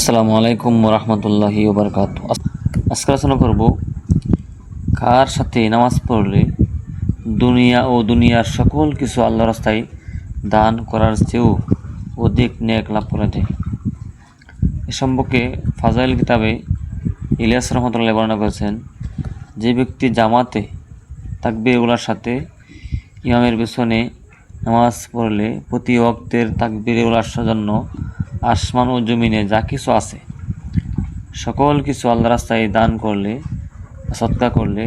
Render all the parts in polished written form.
আসসালামু আলাইকুম রহমতুল্লাহি ওবরকাতুহু। আজকে আলোচনা করব কার সাথে নামাজ পড়লে দুনিয়া ও দুনিয়ার সকল কিছু আল্লাহর রাস্তায় দান করার চেয়েও অধিক নেক লাভ করা যায়। এ সম্পর্কে ফাজাইল কিতাবে ইলিয়াস রহমতুল্লাহ বর্ণনা করেছেন, যে ব্যক্তি জামাতে তাকবীরগুলোর সাথে ইমামের পেছনে নামাজ পড়লে প্রতি ওয়াক্তের তাকবীরগুলোর জন্য আসমান ও জমিনে যা কিছু আছে সকল কিছু আল্লাহ রাস্তায় দান করলে, সদকা করলে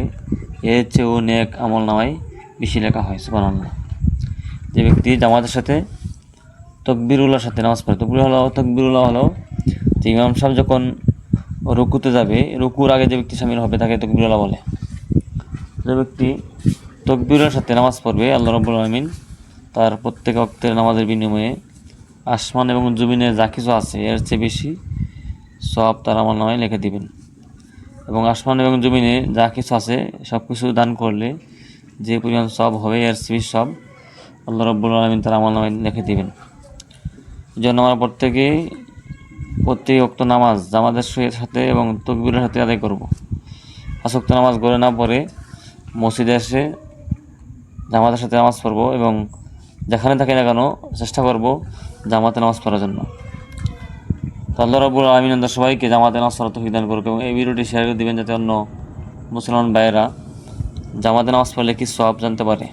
এর চেয়েও নেক আমল নামায় বেশি লেখা হয়। সুবহানাল্লাহ। যে ব্যক্তি জামাতের সাথে তাকবীরুল্লাহর সাথে নামাজ পড়ে, তাকবীরুল্লাহ হলো যে ইমাম সাহেব যখন রুকুতে যাবে, রুকুর আগে যে ব্যক্তি শামিল হবে তাকে তাকবীরুল্লাহ বলে। যে ব্যক্তি তাকবীরের সাথে নামাজ পড়বে, আল্লাহ রাব্বুল আলামিন তার প্রত্যেক ওয়াক্তের নামাজের বিনিময়ে আসমান এবং জমিনে যা কিছু আছে এর চেয়ে বেশি সওয়াব তার আমল নামায় লিখে দিবেন। এবং আসমান এবং জমিনে যা কিছু আছে সব কিছু দান করলে যে পরিমাণ সওয়াব হবে এর চেয়ে বেশি সওয়াব আল্লাহ রাব্বুল আলামিন তার আমল নামায় লিখে দিবেন। এই জন্য আমরা প্রত্যেক ওয়াক্ত নামাজ জামাতের সাথে এবং তাকবীরের সাথে আদায় করব। 5 ওয়াক্ত নামাজ গড়ে না পড়ে মসজিদে এসে জামাতের সাথে নামাজ পড়ব এবং যেখানে থাকি না কেন চেষ্টা করব জামাতে নামাজ পড়ার জন্য। তো আল্লাহ রাব্বুল আলামিন আমাদের সবাইকে জামাতে নামাজ পড়ার তৌফিক দান করুক এবং এই ভিডিওটি শেয়ার করে দিবেন যাতে অন্য মুসলমান ভাইয়েরা জামাতে নামাজ পড়লে কি সওয়াব জানতে পারে।